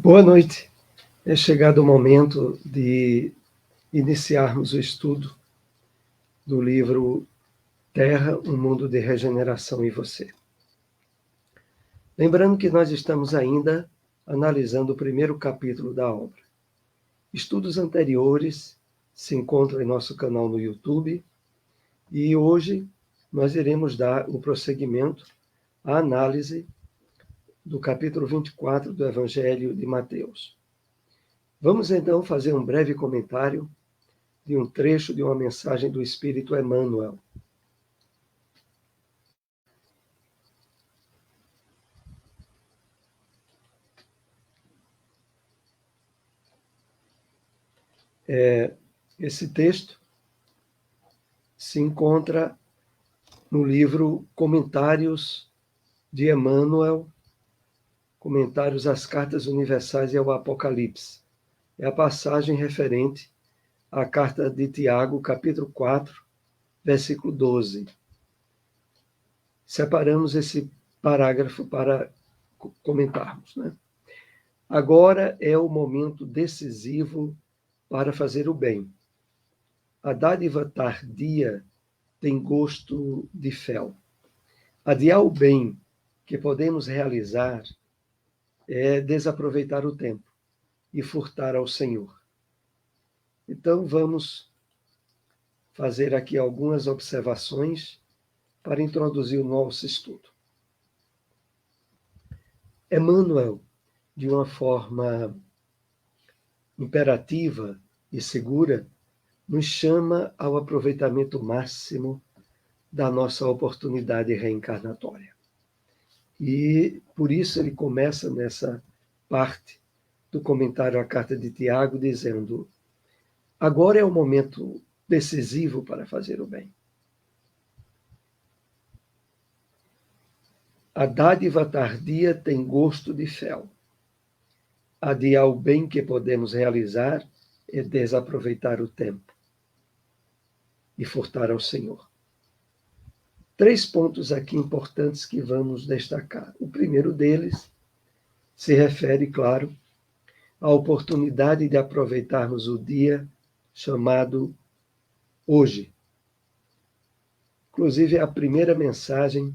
Boa noite. É chegado o momento de iniciarmos o estudo do livro Terra, um mundo de regeneração e você. Lembrando que nós estamos ainda analisando o primeiro capítulo da obra. Estudos anteriores se encontram em nosso canal no YouTube e hoje nós iremos dar o prosseguimento à análise do capítulo 24 do Evangelho de Mateus. Vamos então fazer um breve comentário de um trecho de uma mensagem do Espírito Emmanuel. Esse texto se encontra no livro Comentários de Emmanuel, Comentários às Cartas Universais e ao Apocalipse. É a passagem referente à carta de Tiago, capítulo 4, versículo 12. Separamos esse parágrafo para comentarmos, né? Agora é o momento decisivo para fazer o bem. A dádiva tardia tem gosto de fel. Adiar o bem que podemos realizar é desaproveitar o tempo e furtar ao Senhor. Então, vamos fazer aqui algumas observações para introduzir o nosso estudo. Emmanuel, de uma forma imperativa e segura, nos chama ao aproveitamento máximo da nossa oportunidade reencarnatória. E por isso ele começa nessa parte do comentário à carta de Tiago dizendo: agora é o momento decisivo para fazer o bem. A dádiva tardia tem gosto de fel. Adiar o bem que podemos realizar é desaproveitar o tempo e furtar ao Senhor. 3 pontos aqui importantes que vamos destacar. O primeiro deles se refere, claro, à oportunidade de aproveitarmos o dia chamado hoje. Inclusive, é a primeira mensagem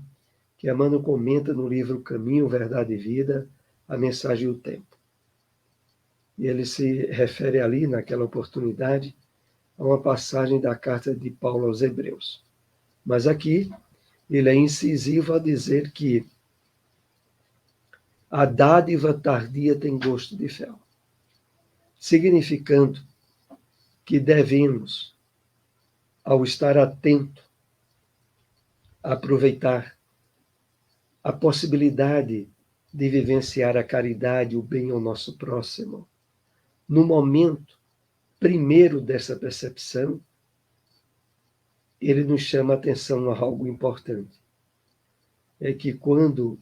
que Emmanuel comenta no livro Caminho, Verdade e Vida, a mensagem e o tempo. E ele se refere ali, naquela oportunidade, a uma passagem da carta de Paulo aos Hebreus. Mas aqui, ele é incisivo a dizer que a dádiva tardia tem gosto de fel, significando que devemos, ao estar atento, aproveitar a possibilidade de vivenciar a caridade, o bem ao nosso próximo. No momento primeiro dessa percepção, ele nos chama a atenção a algo importante. É que quando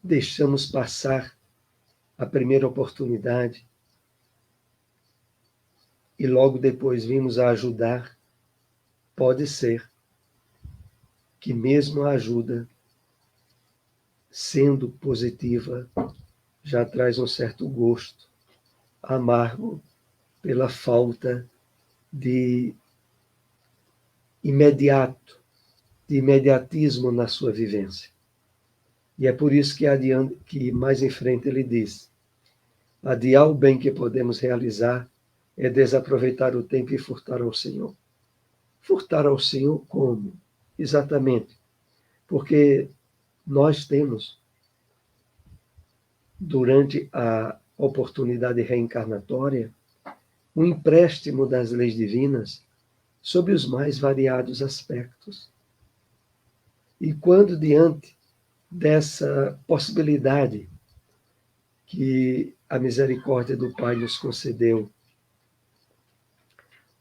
deixamos passar a primeira oportunidade e logo depois vimos a ajudar, pode ser que mesmo a ajuda, sendo positiva, já traz um certo gosto amargo pela falta de imediatismo na sua vivência. E é por isso que mais em frente ele diz: adiar o bem que podemos realizar é desaproveitar o tempo e furtar ao Senhor. Furtar ao Senhor como? Exatamente. Porque nós temos, durante a oportunidade reencarnatória, um empréstimo das leis divinas sob os mais variados aspectos. E quando, diante dessa possibilidade que a misericórdia do Pai nos concedeu,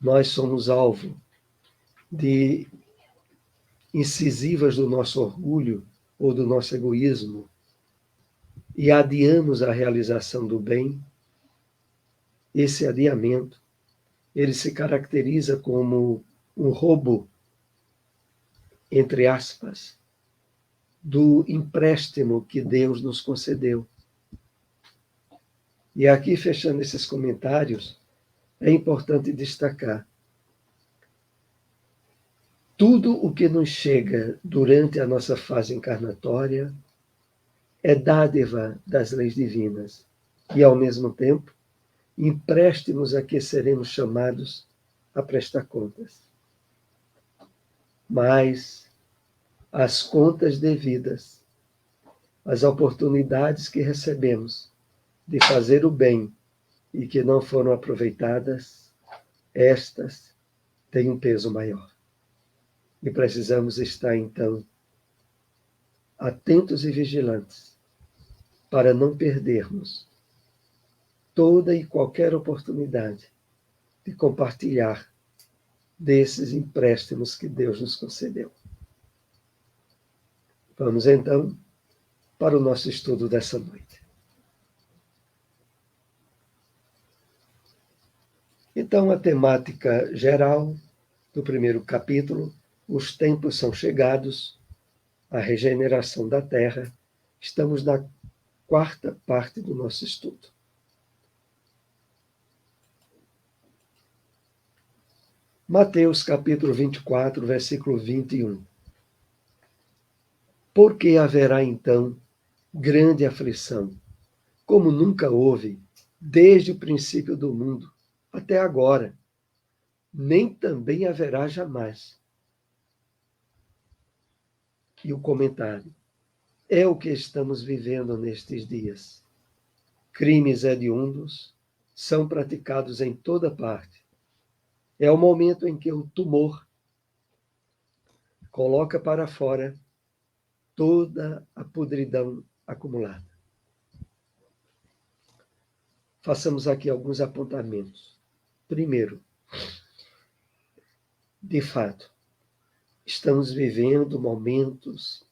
nós somos alvo de incisivas do nosso orgulho ou do nosso egoísmo e adiamos a realização do bem, esse adiamento, ele se caracteriza como um roubo, entre aspas, do empréstimo que Deus nos concedeu. E aqui, fechando esses comentários, é importante destacar: tudo o que nos chega durante a nossa fase encarnatória é dádiva das leis divinas e, ao mesmo tempo, empréstimos a que seremos chamados a prestar contas. Mas as contas devidas, as oportunidades que recebemos de fazer o bem e que não foram aproveitadas, estas têm um peso maior. E precisamos estar, então, atentos e vigilantes para não perdermos toda e qualquer oportunidade de compartilhar desses empréstimos que Deus nos concedeu. Vamos, então, para o nosso estudo dessa noite. Então, a temática geral do primeiro capítulo: os tempos são chegados, a regeneração da terra. Estamos na quarta parte do nosso estudo. Mateus capítulo 24, versículo 21. Porque haverá então grande aflição, como nunca houve, desde o princípio do mundo até agora, nem também haverá jamais. E o comentário: é o que estamos vivendo nestes dias. Crimes hediondos são praticados em toda parte. É o momento em que o tumor coloca para fora toda a podridão acumulada. Façamos aqui alguns apontamentos. Primeiro, de fato, estamos vivendo momentos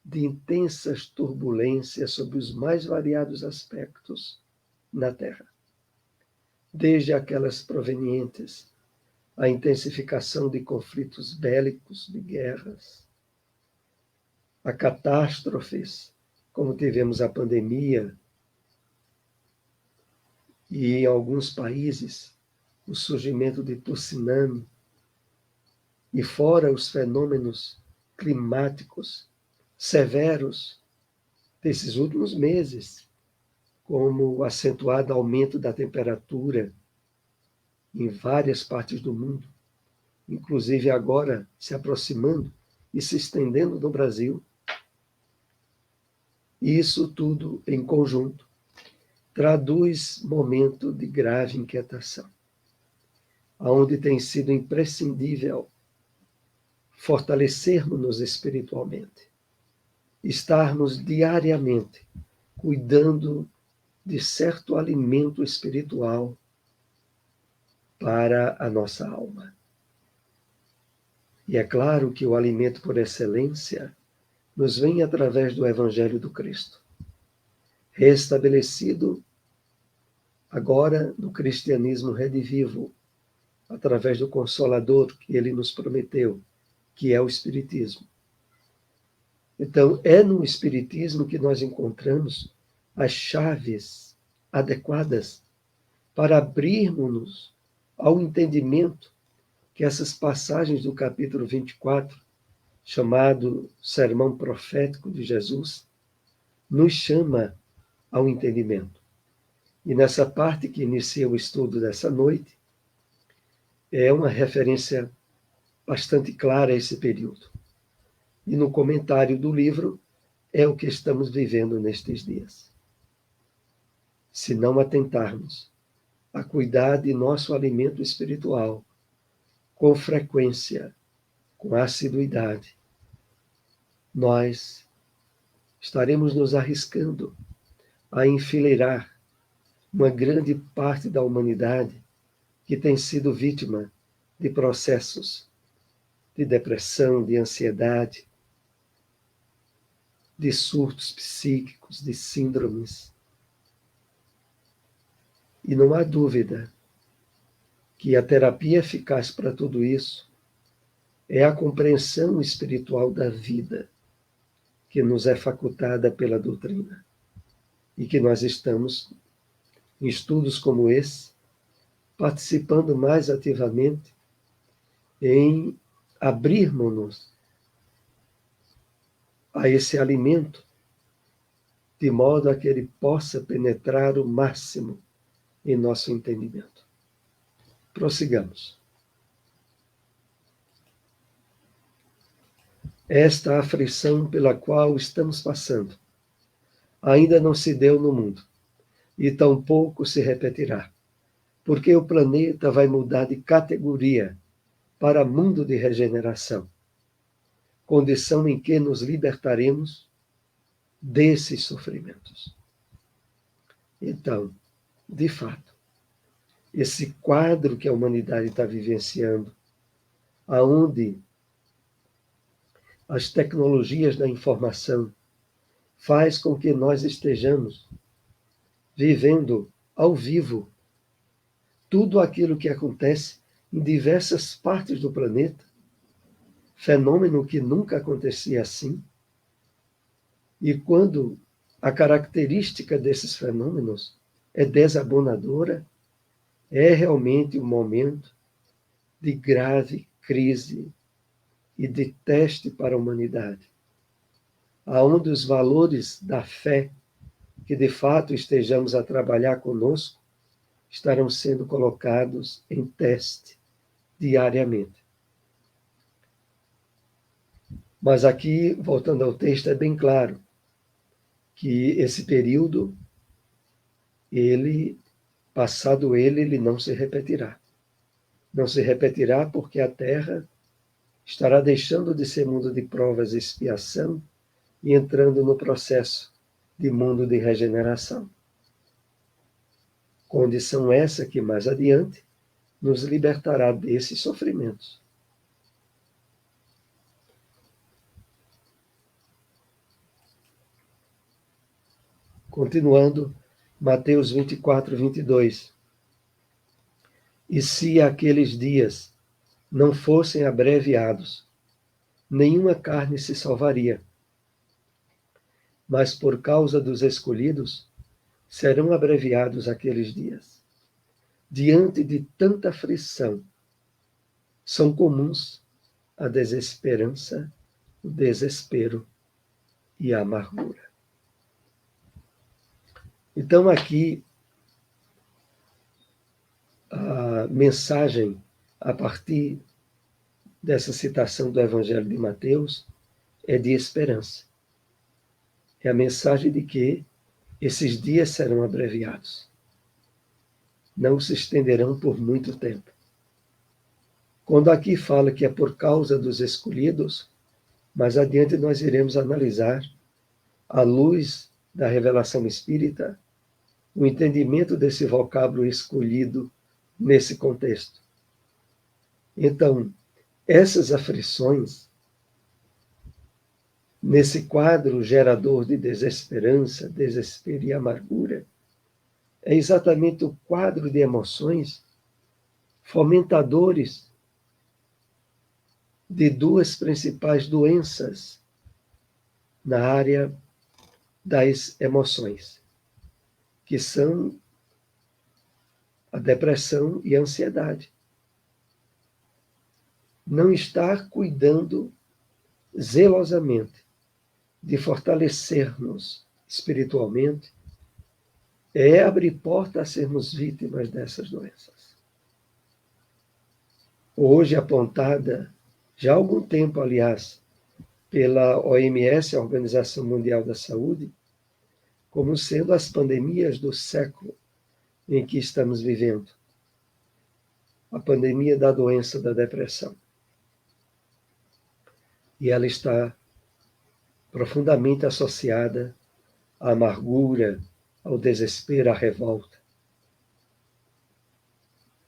de intensas turbulências sobre os mais variados aspectos na Terra. Desde aquelas provenientes à intensificação de conflitos bélicos, de guerras, a catástrofes, como tivemos a pandemia, e em alguns países o surgimento de tsunami, e fora os fenômenos climáticos severos desses últimos meses, como o acentuado aumento da temperatura em várias partes do mundo, inclusive agora se aproximando e se estendendo no Brasil. E isso tudo em conjunto traduz momento de grave inquietação, onde tem sido imprescindível fortalecermos-nos espiritualmente, estarmos diariamente cuidando de certo alimento espiritual para a nossa alma. E é claro que o alimento por excelência nos vem através do Evangelho do Cristo, restabelecido agora no cristianismo redivivo, através do Consolador que ele nos prometeu, que é o Espiritismo. Então, é no Espiritismo que nós encontramos as chaves adequadas para abrirmos-nos ao entendimento que essas passagens do capítulo 24, chamado Sermão Profético de Jesus, nos chama ao entendimento. E nessa parte que inicia o estudo dessa noite, é uma referência bastante clara a esse período. E no comentário do livro, é o que estamos vivendo nestes dias. Se não atentarmos a cuidar de nosso alimento espiritual com frequência, com assiduidade, nós estaremos nos arriscando a enfileirar uma grande parte da humanidade que tem sido vítima de processos de depressão, de ansiedade, de surtos psíquicos, de síndromes. E não há dúvida que a terapia eficaz para tudo isso é a compreensão espiritual da vida que nos é facultada pela doutrina e que nós estamos em estudos como esse, participando mais ativamente em abrirmos-nos a esse alimento, de modo a que ele possa penetrar o máximo em nosso entendimento. Prossigamos. Esta aflição pela qual estamos passando ainda não se deu no mundo e tampouco se repetirá, porque o planeta vai mudar de categoria para mundo de regeneração, condição em que nos libertaremos desses sofrimentos. Então, de fato, esse quadro que a humanidade está vivenciando, aonde as tecnologias da informação faz com que nós estejamos vivendo ao vivo tudo aquilo que acontece em diversas partes do planeta, fenômeno que nunca acontecia assim. E quando a característica desses fenômenos é desabonadora, é realmente um momento de grave crise e de teste para a humanidade, aonde os valores da fé, que de fato estejamos a trabalhar conosco, estarão sendo colocados em teste diariamente. Mas aqui, voltando ao texto, é bem claro que esse período, passado ele não se repetirá. Não se repetirá porque a Terra estará deixando de ser mundo de provas e expiação e entrando no processo de mundo de regeneração. Condição essa que mais adiante nos libertará desses sofrimentos. Continuando, Mateus 24, 22. E se aqueles dias não fossem abreviados, nenhuma carne se salvaria. Mas por causa dos escolhidos, serão abreviados aqueles dias. Diante de tanta aflição, são comuns a desesperança, o desespero e a amargura. Então, aqui, a mensagem a partir dessa citação do Evangelho de Mateus é de esperança. É a mensagem de que esses dias serão abreviados. Não se estenderão por muito tempo. Quando aqui fala que é por causa dos escolhidos, mais adiante nós iremos analisar, à luz da revelação espírita, o entendimento desse vocábulo escolhido nesse contexto. Então, essas aflições, nesse quadro gerador de desesperança, desespero e amargura, é exatamente o quadro de emoções fomentadores de duas principais doenças na área das emoções, que são a depressão e a ansiedade. Não estar cuidando zelosamente de fortalecer-nos espiritualmente é abrir porta a sermos vítimas dessas doenças. Hoje apontada, já há algum tempo, aliás, pela OMS, a Organização Mundial da Saúde, como sendo as pandemias do século em que estamos vivendo. A pandemia da doença da depressão. E ela está profundamente associada à amargura, ao desespero, à revolta.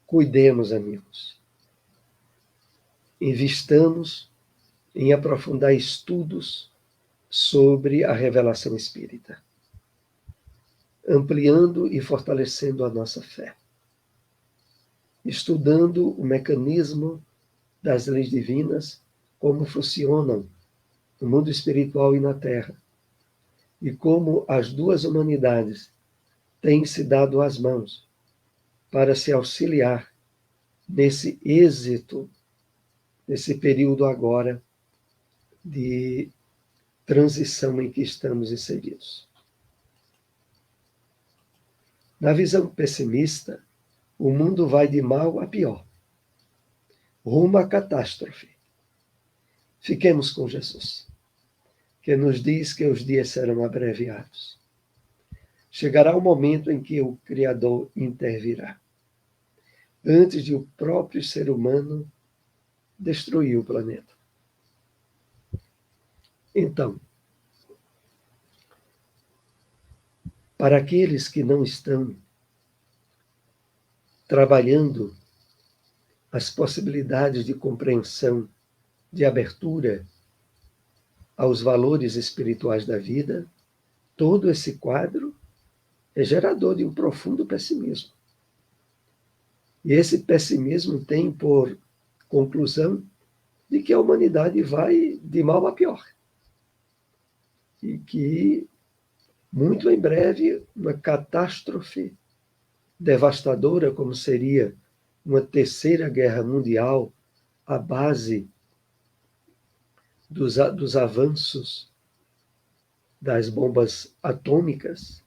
Cuidemos, amigos. Investamos em aprofundar estudos sobre a revelação espírita, ampliando e fortalecendo a nossa fé, estudando o mecanismo das leis divinas, como funcionam no mundo espiritual e na Terra, e como as duas humanidades têm se dado as mãos para se auxiliar nesse êxito, nesse período agora de transição em que estamos inseridos. Na visão pessimista, o mundo vai de mal a pior, rumo à catástrofe. Fiquemos com Jesus, que nos diz que os dias serão abreviados. Chegará o momento em que o Criador intervirá, antes de o próprio ser humano destruir o planeta. Então, para aqueles que não estão trabalhando as possibilidades de compreensão, de abertura aos valores espirituais da vida, todo esse quadro é gerador de um profundo pessimismo. E esse pessimismo tem por conclusão de que a humanidade vai de mal a pior. E que, muito em breve, uma catástrofe devastadora, como seria uma terceira guerra mundial, à base dos avanços das bombas atômicas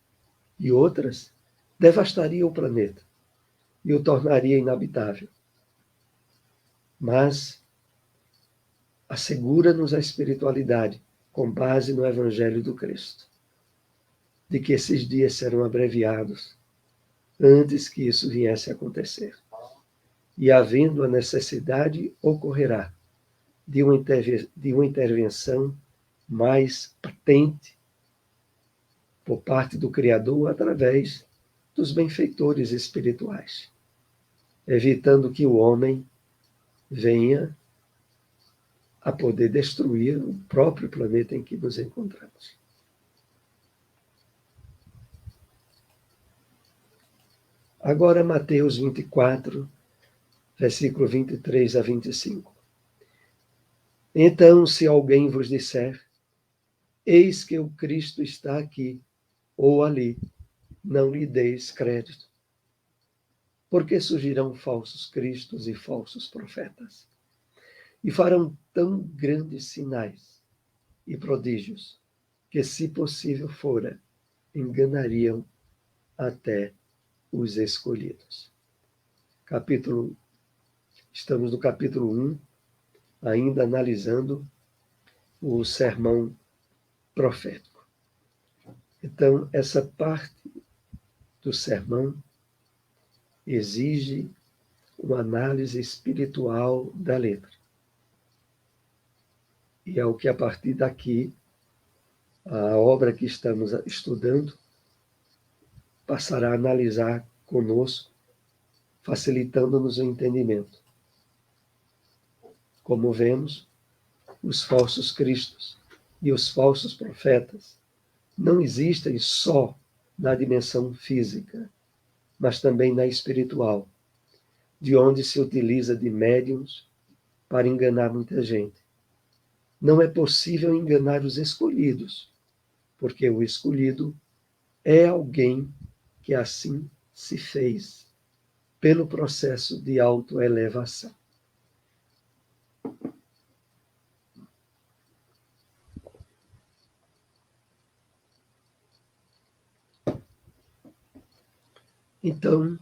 e outras, devastaria o planeta e o tornaria inabitável. Mas assegura-nos a espiritualidade, com base no Evangelho do Cristo, de que esses dias serão abreviados antes que isso viesse a acontecer. E, havendo a necessidade, ocorrerá de uma intervenção mais patente por parte do Criador através dos benfeitores espirituais, evitando que o homem venha a poder destruir o próprio planeta em que nos encontramos. Agora, Mateus 24, versículo 23 a 25. Então, se alguém vos disser, eis que o Cristo está aqui ou ali, não lhe deis crédito, porque surgirão falsos cristos e falsos profetas, e farão tão grandes sinais e prodígios, que, se possível fora, enganariam até os escolhidos. Estamos no capítulo 1, ainda analisando o sermão profético. Então, essa parte do sermão exige uma análise espiritual da letra. E é o que, a partir daqui, a obra que estamos estudando passará a analisar conosco, facilitando-nos o entendimento. Como vemos, os falsos cristos e os falsos profetas não existem só na dimensão física, mas também na espiritual, de onde se utiliza de médiuns para enganar muita gente. Não é possível enganar os escolhidos, porque o escolhido é alguém que assim se fez pelo processo de autoelevação. Então,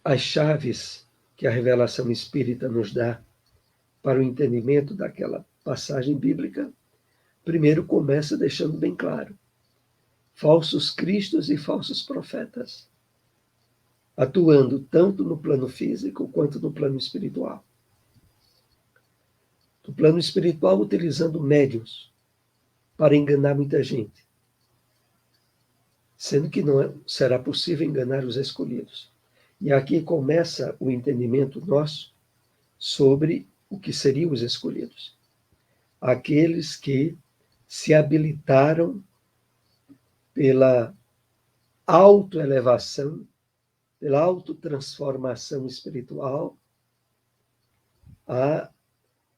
as chaves que a revelação espírita nos dá para o entendimento daquela passagem bíblica, primeiro começa deixando bem claro: falsos cristos e falsos profetas, atuando tanto no plano físico quanto no plano espiritual. No plano espiritual, utilizando médiuns para enganar muita gente, sendo que não será possível enganar os escolhidos. E aqui começa o entendimento nosso sobre o que seriam os escolhidos. Aqueles que se habilitaram pela autoelevação, pela autotransformação espiritual, a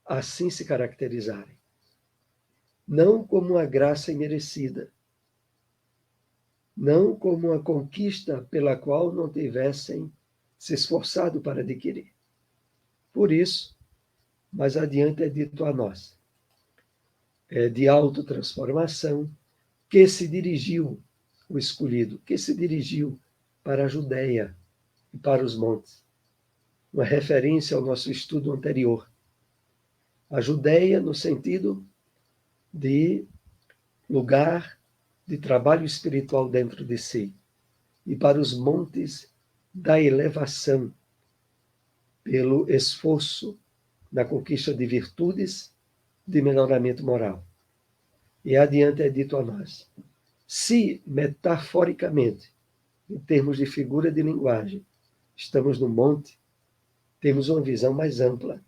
assim se caracterizarem. não como uma graça imerecida, não como uma conquista pela qual não tivessem se esforçado para adquirir. Por isso, mais adiante é dito a nós, de autotransformação, que se dirigiu, o escolhido, que se dirigiu para a Judéia e para os montes. Uma referência ao nosso estudo anterior. A Judéia no sentido de lugar de trabalho espiritual dentro de si, e para os montes da elevação, pelo esforço na conquista de virtudes, de melhoramento moral. E adiante é dito a nós, se metaforicamente, em termos de figura de linguagem, estamos no monte, temos uma visão mais ampla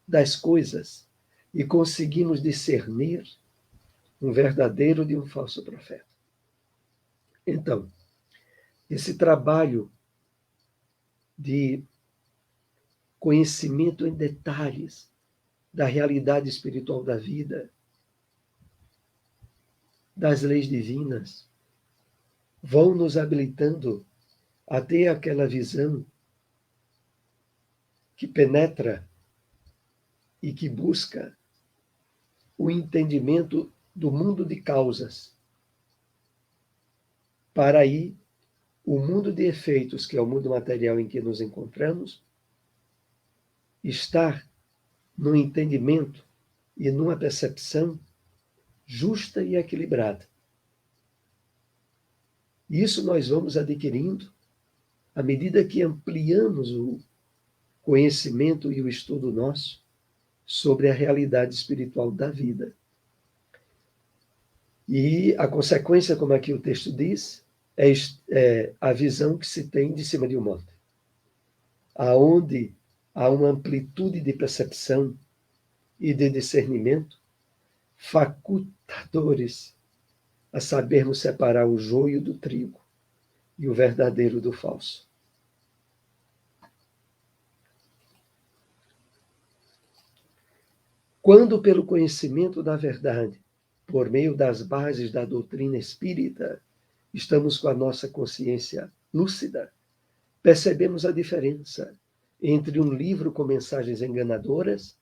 das coisas e conseguimos discernir um verdadeiro de um falso profeta. Então, esse trabalho de conhecimento em detalhes da realidade espiritual da vida, das leis divinas, vão nos habilitando a ter aquela visão que penetra e que busca o entendimento do mundo de causas, para aí o mundo de efeitos, que é o mundo material em que nos encontramos, estar no entendimento e numa percepção justa e equilibrada. Isso nós vamos adquirindo à medida que ampliamos o conhecimento e o estudo nosso sobre a realidade espiritual da vida. E a consequência, como aqui o texto diz, é a visão que se tem de cima de um monte, aonde há uma amplitude de percepção e de discernimento, facultadores a sabermos separar o joio do trigo e o verdadeiro do falso. Quando, pelo conhecimento da verdade, por meio das bases da doutrina espírita, estamos com a nossa consciência lúcida, percebemos a diferença entre um livro com mensagens enganadoras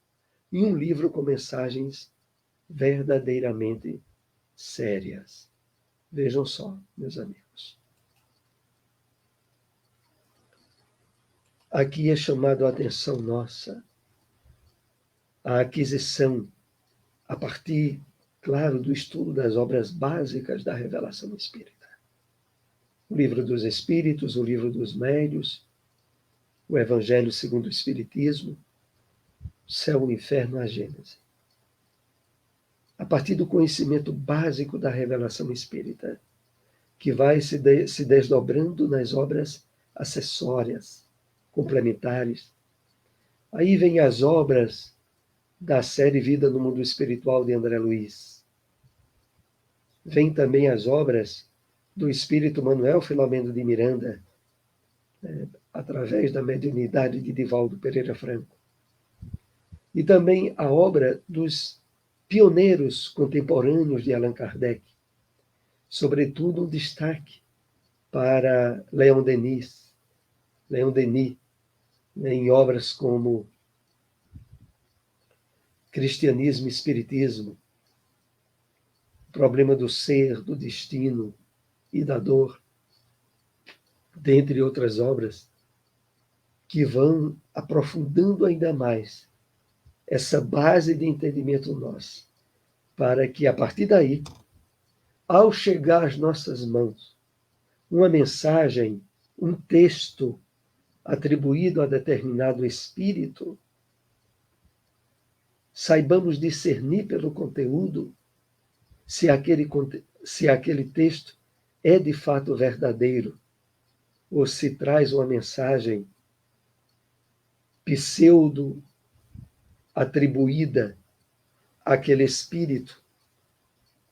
e um livro com mensagens verdadeiramente sérias. Vejam só, meus amigos. Aqui é chamado a atenção nossa a aquisição, a partir, claro, do estudo das obras básicas da revelação espírita. O Livro dos Espíritos, o Livro dos Médiuns, o Evangelho segundo o Espiritismo, o Céu, o Inferno, a Gênese. A partir do conhecimento básico da revelação espírita, que vai se desdobrando nas obras acessórias, complementares. Aí vem as obras da série Vida no Mundo Espiritual de André Luiz. Vem também as obras do Espírito Manuel Filomeno de Miranda, através da mediunidade de Divaldo Pereira Franco. E também a obra dos pioneiros contemporâneos de Allan Kardec, sobretudo um destaque para Leon Denis, em obras como Cristianismo e Espiritismo, o problema do ser, do destino e da dor, dentre outras obras, que vão aprofundando ainda mais essa base de entendimento nosso, para que, a partir daí, ao chegar às nossas mãos, uma mensagem, um texto atribuído a determinado espírito, saibamos discernir pelo conteúdo se aquele texto é de fato verdadeiro ou se traz uma mensagem pseudo atribuída àquele espírito,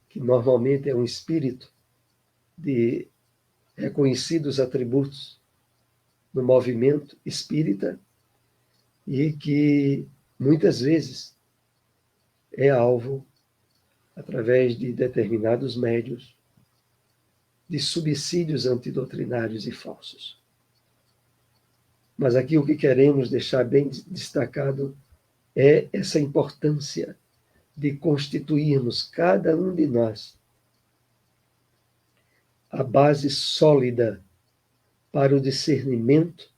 que normalmente é um espírito de reconhecidos atributos no movimento espírita e que muitas vezes é alvo através de determinados médios, de subsídios antidoutrinários e falsos. Mas aqui o que queremos deixar bem destacado é essa importância de constituirmos, cada um de nós, a base sólida para o discernimento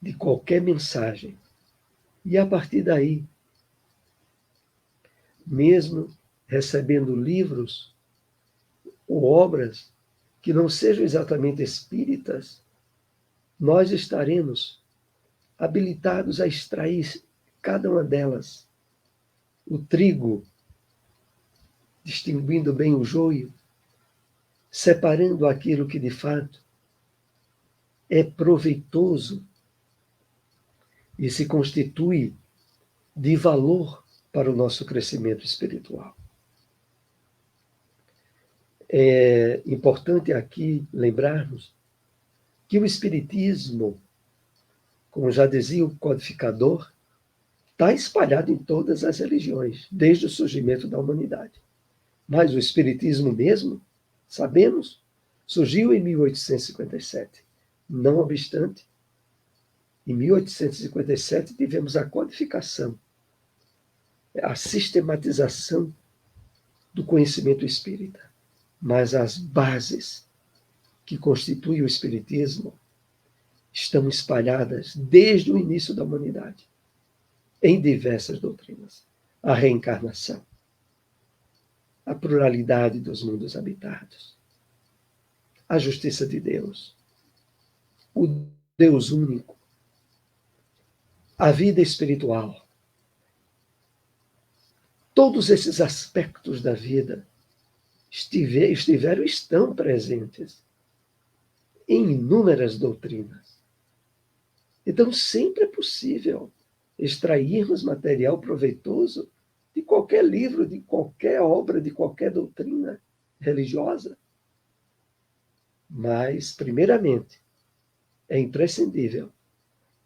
de qualquer mensagem. E a partir daí, mesmo recebendo livros ou obras que não sejam exatamente espíritas, nós estaremos habilitados a extrair cada uma delas, o trigo, distinguindo bem o joio, separando aquilo que de fato é proveitoso e se constitui de valor para o nosso crescimento espiritual. É importante aqui lembrarmos que o Espiritismo, como já dizia o codificador, está espalhado em todas as religiões, desde o surgimento da humanidade. Mas o Espiritismo mesmo, sabemos, surgiu em 1857. Não obstante, em 1857 tivemos a codificação, a sistematização do conhecimento espírita. Mas as bases que constituem o Espiritismo estão espalhadas desde o início da humanidade, em diversas doutrinas. A reencarnação, a pluralidade dos mundos habitados, a justiça de Deus, o Deus único, a vida espiritual. Todos esses aspectos da vida estiveram e estão presentes em inúmeras doutrinas. Então, sempre é possível extrairmos material proveitoso de qualquer livro, de qualquer obra, de qualquer doutrina religiosa. Mas, primeiramente, é imprescindível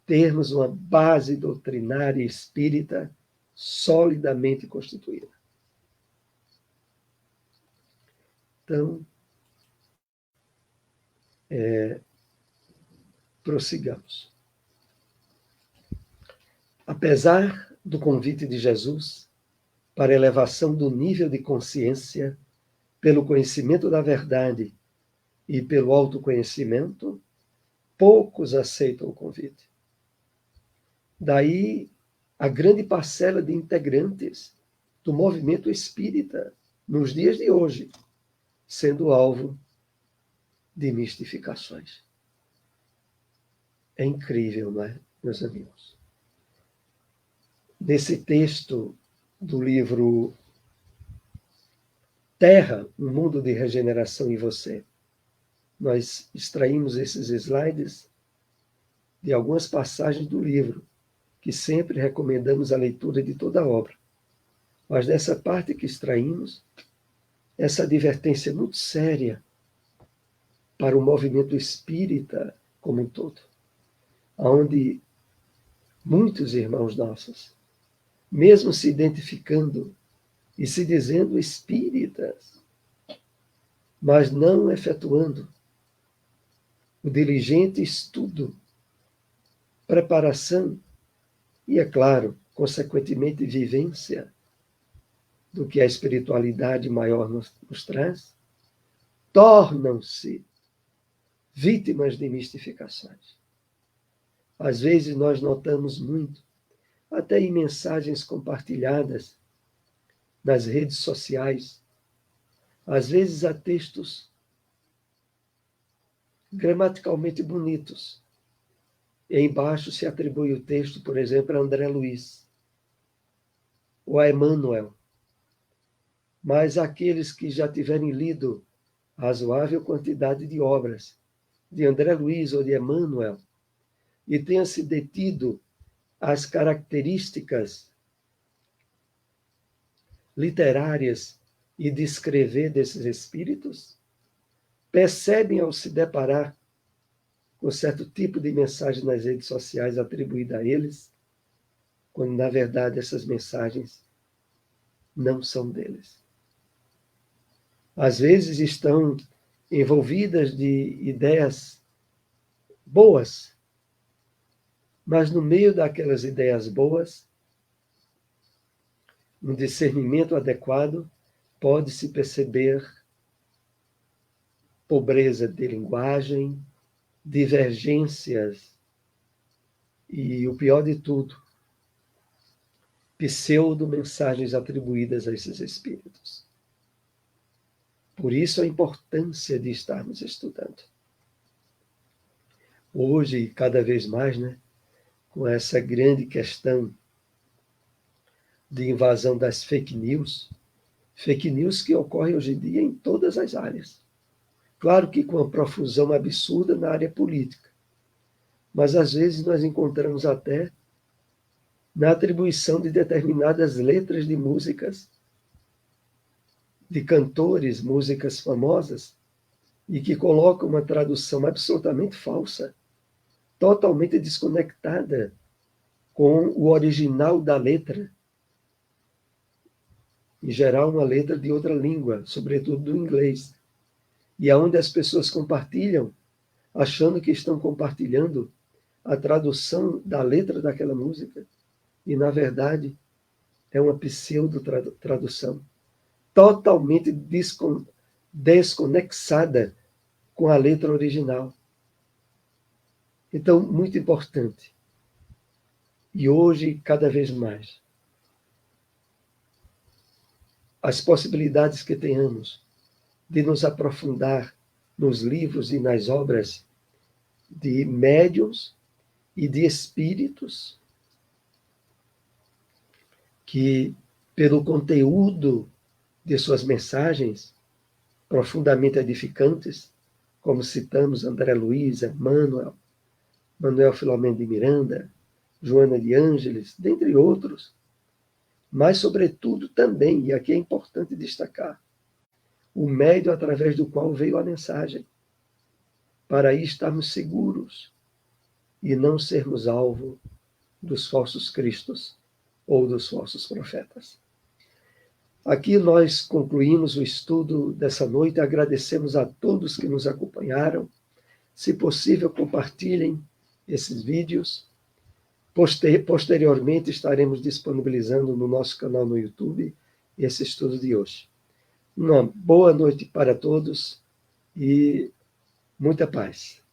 termos uma base doutrinária espírita solidamente constituída. Então, prossigamos. Apesar do convite de Jesus para a elevação do nível de consciência pelo conhecimento da verdade e pelo autoconhecimento, poucos aceitam o convite. Daí a grande parcela de integrantes do movimento espírita nos dias de hoje, sendo alvo de mistificações. É incrível, não é, meus amigos? Nesse texto do livro Terra, um mundo de regeneração em você, nós extraímos esses slides de algumas passagens do livro, que sempre recomendamos a leitura de toda a obra. Mas nessa parte que extraímos, essa advertência muito séria para o movimento espírita como um todo, onde muitos irmãos nossos, mesmo se identificando e se dizendo espíritas, mas não efetuando o diligente estudo, preparação e, é claro, consequentemente, vivência do que a espiritualidade maior nos traz, tornam-se vítimas de mistificações. Às vezes nós notamos muito, até em mensagens compartilhadas nas redes sociais, às vezes há textos gramaticalmente bonitos. E embaixo se atribui o texto, por exemplo, a André Luiz ou a Emmanuel. Mas aqueles que já tiverem lido razoável quantidade de obras de André Luiz ou de Emmanuel e tenham se detido às características literárias e de escrever desses espíritos, percebem ao se deparar com certo tipo de mensagem nas redes sociais atribuída a eles, quando na verdade essas mensagens não são deles. Às vezes estão envolvidas de ideias boas, mas no meio daquelas ideias boas, um discernimento adequado, pode-se perceber pobreza de linguagem, divergências e, o pior de tudo, pseudo-mensagens atribuídas a esses espíritos. Por isso a importância de estarmos estudando. Hoje, cada vez mais, com essa grande questão de invasão das fake news que ocorrem hoje em dia em todas as áreas. Claro que com uma profusão absurda na área política, mas às vezes nós encontramos até na atribuição de determinadas letras de músicas, de cantores, músicas famosas, e que colocam uma tradução absolutamente falsa, totalmente desconectada com o original da letra. Em geral, uma letra de outra língua, sobretudo do inglês. E aonde as pessoas compartilham, achando que estão compartilhando a tradução da letra daquela música, e, na verdade, é uma pseudo-tradução, totalmente desconexada com a letra original. Então, muito importante. E hoje, cada vez mais, as possibilidades que tenhamos de nos aprofundar nos livros e nas obras de médiuns e de espíritos que, pelo conteúdo de suas mensagens profundamente edificantes, como citamos André Luiz, Emmanuel, Manuel Filomeno de Miranda, Joana de Ângeles, dentre outros, mas, sobretudo, também, e aqui é importante destacar, o médio através do qual veio a mensagem, para aí estarmos seguros e não sermos alvo dos falsos cristos ou dos falsos profetas. Aqui nós concluímos o estudo dessa noite, agradecemos a todos que nos acompanharam. Se possível, compartilhem esses vídeos. Posteriormente, estaremos disponibilizando no nosso canal no YouTube esse estudo de hoje. Uma boa noite para todos e muita paz.